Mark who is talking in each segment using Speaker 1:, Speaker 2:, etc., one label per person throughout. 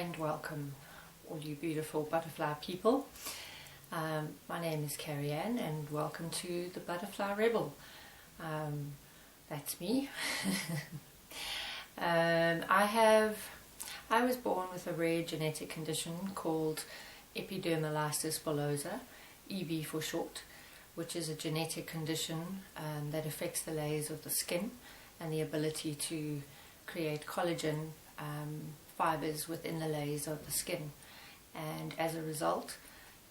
Speaker 1: and welcome all you beautiful butterfly people. My name is Carrie Ann and welcome to the Butterfly Rebel. That's me. I was born with a rare genetic condition called epidermolysis bullosa, EB for short, which is a genetic condition that affects the layers of the skin and the ability to create collagen fibers within the layers of the skin, and as a result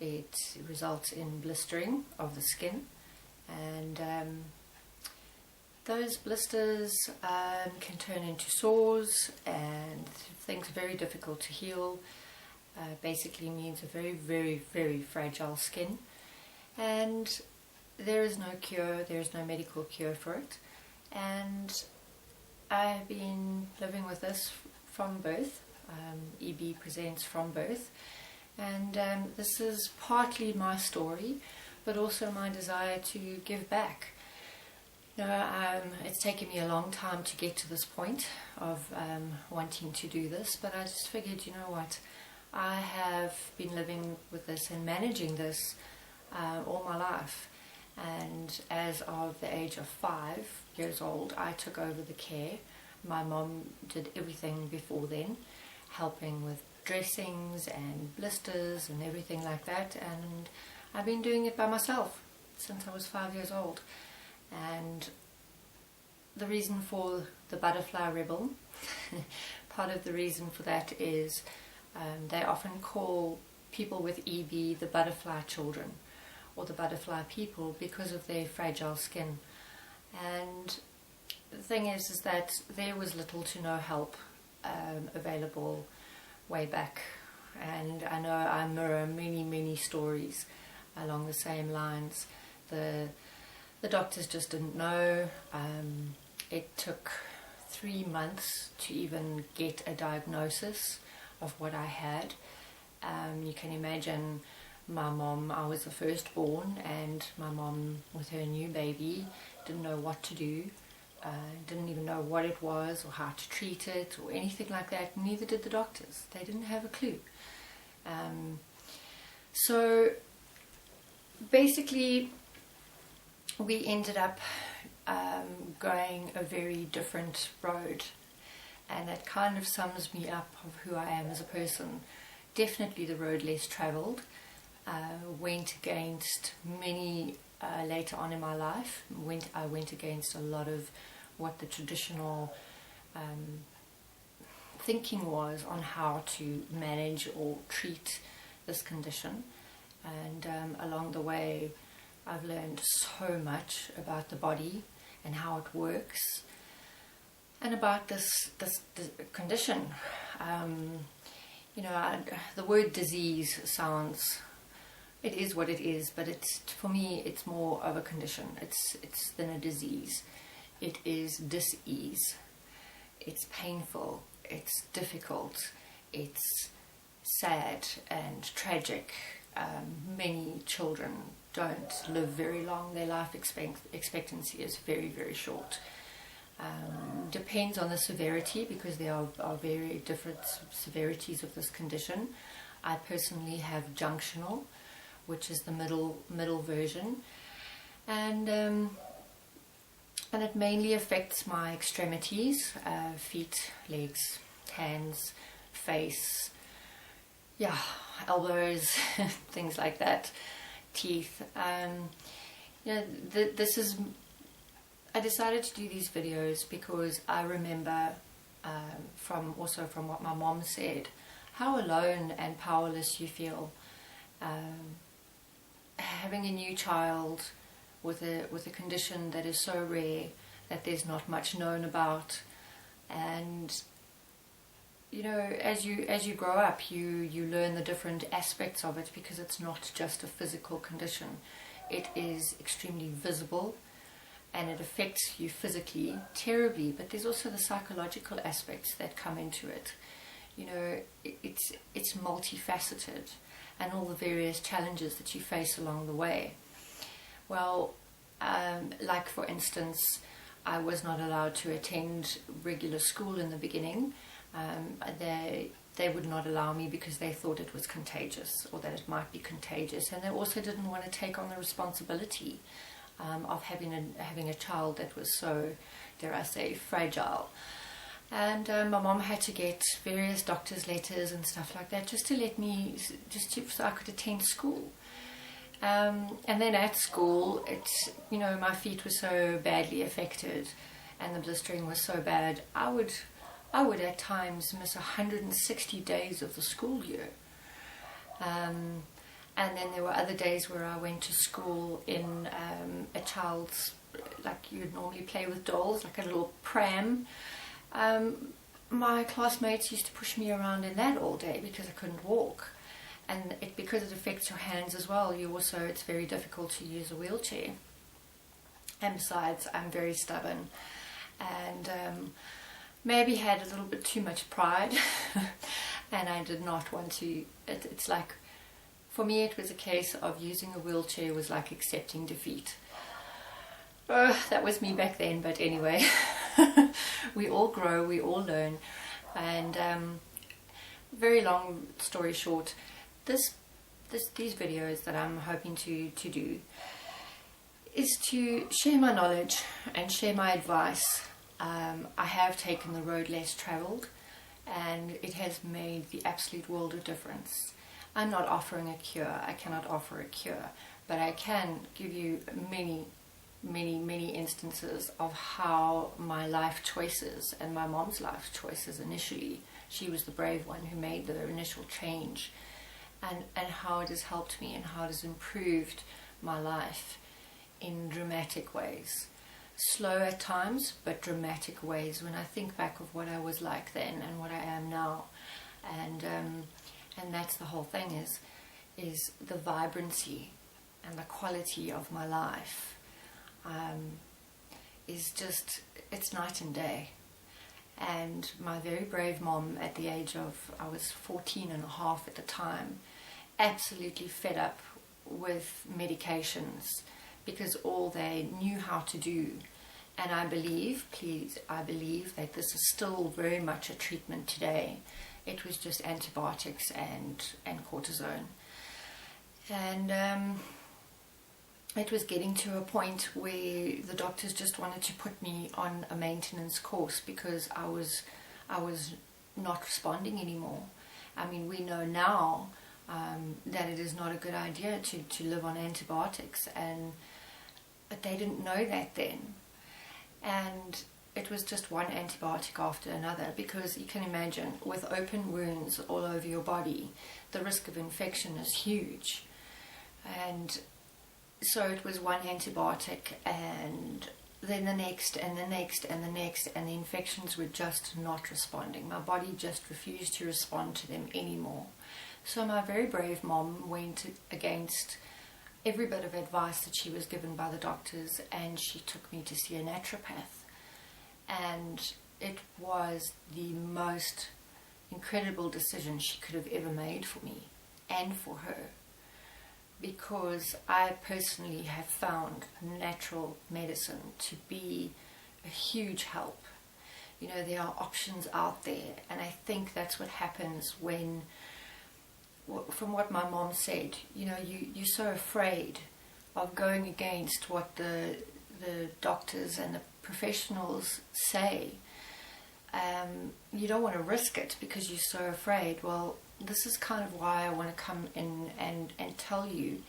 Speaker 1: it results in blistering of the skin, and those blisters can turn into sores, and things are very difficult to heal. Basically means a very, very, very fragile skin, and there is no cure, there is no medical cure for it. And I've been living with this from birth. EB presents from birth, and this is partly my story, but also my desire to give back. You know, it's taken me a long time to get to this point of wanting to do this, but I just figured, you know what, I have been living with this and managing this all my life. And as of the age of 5 years old, I took over the care. My mom did everything before then, helping with dressings and blisters and everything like that, and I've been doing it by myself since I was 5 years old. And the reason for the Butterfly Rebel, part of the reason for that is they often call people with EB the butterfly children or the butterfly people because of their fragile skin. And the thing is that there was little to no help available way back, and I know I mirror many stories along the same lines. The doctors just didn't know. It took 3 months to even get a diagnosis of what I had. You can imagine my mom, I was the firstborn, and my mom with her new baby didn't know what to do. Didn't even know what it was or how to treat it or anything like that. Neither did the doctors. They didn't have a clue. So basically we ended up going a very different road, and that kind of sums me up of who I am as a person. Definitely the road less travelled. Went against many later on in my life. I went against a lot of what the traditional thinking was on how to manage or treat this condition, and along the way I've learned so much about the body and how it works, and about this condition. You know, the word disease sounds, it is what it is, but for me it's more of a condition. It's than a disease. It is dis-ease. It's painful, it's difficult, it's sad and tragic. Many children don't live very long. Their life expectancy is very, very short. Depends on the severity, because there are very different severities of this condition. I personally have junctional, which is the middle version, and it mainly affects my extremities, feet, legs, hands, face, elbows, things like that, teeth. You know, I decided to do these videos because I remember from what my mom said, how alone and powerless you feel having a new child with a condition that is so rare that there's not much known about. And you know, as you grow up, you learn the different aspects of it, because it's not just a physical condition. It is extremely visible, and it affects you physically terribly, but there's also the psychological aspects that come into it. You know, it's multifaceted, and all the various challenges that you face along the way. Well, like for instance, I was not allowed to attend regular school in the beginning. they would not allow me because they thought it was contagious, or that it might be contagious, and they also didn't want to take on the responsibility of having a child that was so, dare I say, fragile. And my mom had to get various doctor's letters and stuff like that just to let me, so I could attend school. And then at school, my feet were so badly affected, and the blistering was so bad, I would at times miss 160 days of the school year. And then there were other days where I went to school in a child's, like you'd normally play with dolls, like a little pram. My classmates used to push me around in that all day because I couldn't walk. And because it affects your hands as well, it's very difficult to use a wheelchair. And besides, I'm very stubborn, and maybe had a little bit too much pride, and I did not want to. It's like, for me, it was a case of using a wheelchair was like accepting defeat. That was me back then, but anyway, we all grow, we all learn, and very long story short, these videos that I'm hoping to do is to share my knowledge and share my advice. I have taken the road less travelled, and it has made the absolute world of difference. I'm not offering a cure. I cannot offer a cure, but I can give you many instances of how my life choices, and my mom's life choices initially, she was the brave one who made the initial change, and how it has helped me and how it has improved my life in dramatic ways. Slow at times, but dramatic ways when I think back of what I was like then and what I am now. And that's the whole thing, is the vibrancy and the quality of my life is just, it's night and day. And my very brave mom, at the age of, I was 14 and a half at the time, absolutely fed up with medications, because all they knew how to do, and I believe that this is still very much a treatment today. It was just antibiotics and cortisone. And it was getting to a point where the doctors just wanted to put me on a maintenance course because I was not responding anymore. I mean, we know now that it is not a good idea to live on antibiotics, but they didn't know that then. And it was just one antibiotic after another, because you can imagine, with open wounds all over your body, the risk of infection is huge. And so it was one antibiotic, and then the next, and the next, and the next, and the infections were just not responding. My body just refused to respond to them anymore. So my very brave mom went against every bit of advice that she was given by the doctors, and she took me to see a naturopath. And it was the most incredible decision she could have ever made for me and for her, because I personally have found natural medicine to be a huge help. You know, there are options out there, and I think that's what happens when, from what my mom said, you know, you're so afraid of going against what the doctors and the professionals say. You don't want to risk it because you're so afraid. Well, this is kind of why I want to come in and tell you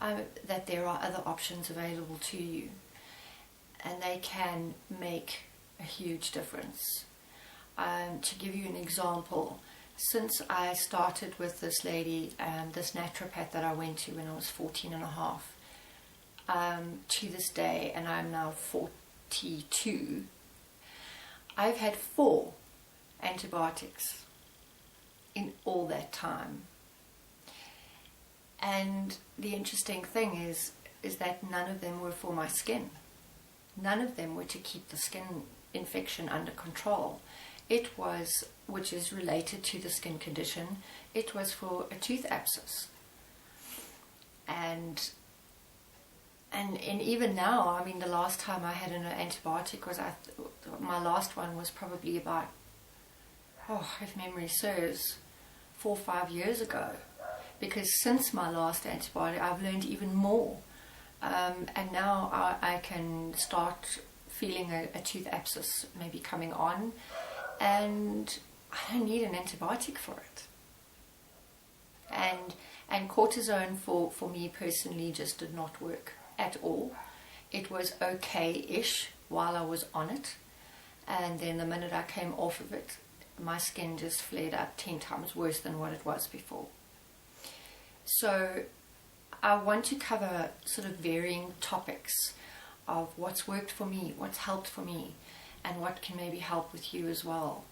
Speaker 1: that there are other options available to you, and they can make a huge difference. To give you an example, since I started with this lady, this naturopath that I went to when I was 14 and a half, to this day, and I'm now 42, I've had 4 antibiotics in all that time. And the interesting thing is that none of them were for my skin. None of them were to keep the skin infection under control. It was, which is related to the skin condition, it was for a tooth abscess. And even now, I mean, the last time I had an antibiotic was, my last one was probably about if memory serves, 4 or 5 years ago, because since my last antibiotic I've learned even more, and now I can start feeling a tooth abscess maybe coming on, and I don't need an antibiotic for it. And cortisone for me personally just did not work at all. It was okay-ish while I was on it, and then the minute I came off of it, my skin just flared up 10 times worse than what it was before. So I want to cover sort of varying topics of what's worked for me, what's helped for me, and what can maybe help with you as well.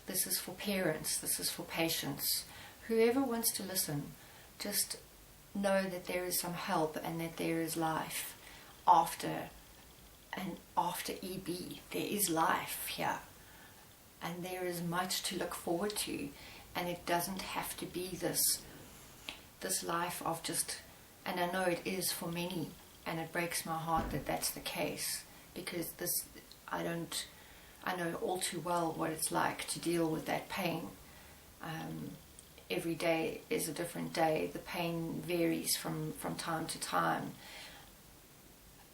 Speaker 1: This is for parents, this is for patients. Whoever wants to listen, just know that there is some help and that there is life after EB. There is life here, and there is much to look forward to, and it doesn't have to be this life of just, and I know it is for many, and it breaks my heart that that's the case, because I know all too well what it's like to deal with that pain. Every day is a different day. The pain varies from time to time.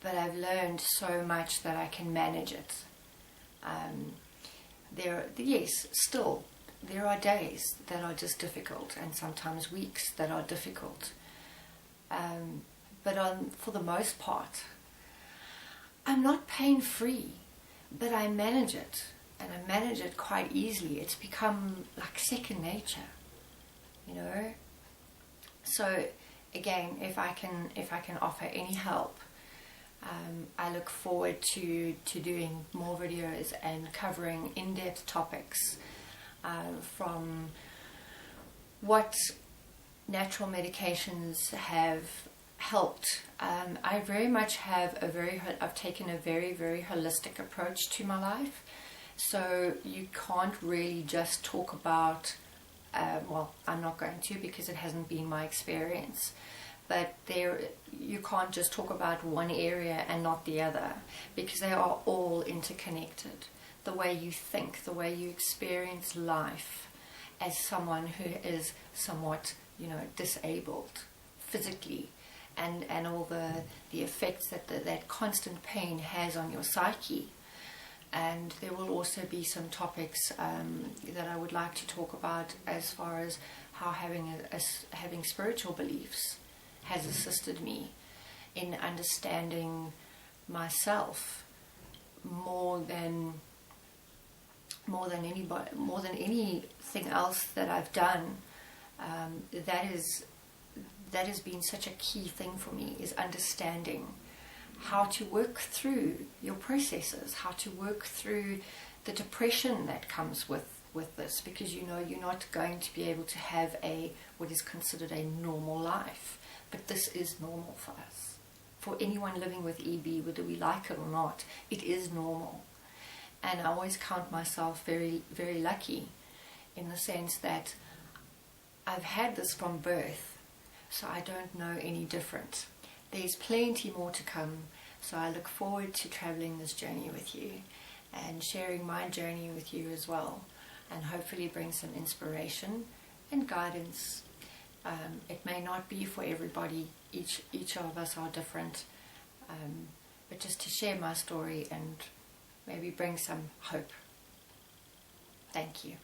Speaker 1: But I've learned so much that I can manage it. Still, there are days that are just difficult, and sometimes weeks that are difficult. But for the most part, I'm not pain-free, but I manage it, and I manage it quite easily. It's become like second nature. So again, if I can offer any help, I look forward to doing more videos and covering in-depth topics, from what natural medications have helped. I very much I've taken a very, very holistic approach to my life. So you can't really just talk about I'm not going to, because it hasn't been my experience, but you can't just talk about one area and not the other, because they are all interconnected. The way you think, the way you experience life as someone who is somewhat, disabled physically, and all the effects that constant pain has on your psyche. And there will also be some topics that I would like to talk about, as far as how having spiritual beliefs has assisted me in understanding myself more than anything else that I've done. That has been such a key thing for me, is understanding how to work through your processes, how to work through the depression that comes with this, because you're not going to be able to have what is considered a normal life, but this is normal for us. For anyone living with EB, whether we like it or not, it is normal. And I always count myself very, very lucky, in the sense that I've had this from birth, so I don't know any different. There's plenty more to come, so I look forward to traveling this journey with you and sharing my journey with you as well, and hopefully bring some inspiration and guidance. It may not be for everybody, each of us are different, but just to share my story and maybe bring some hope. Thank you.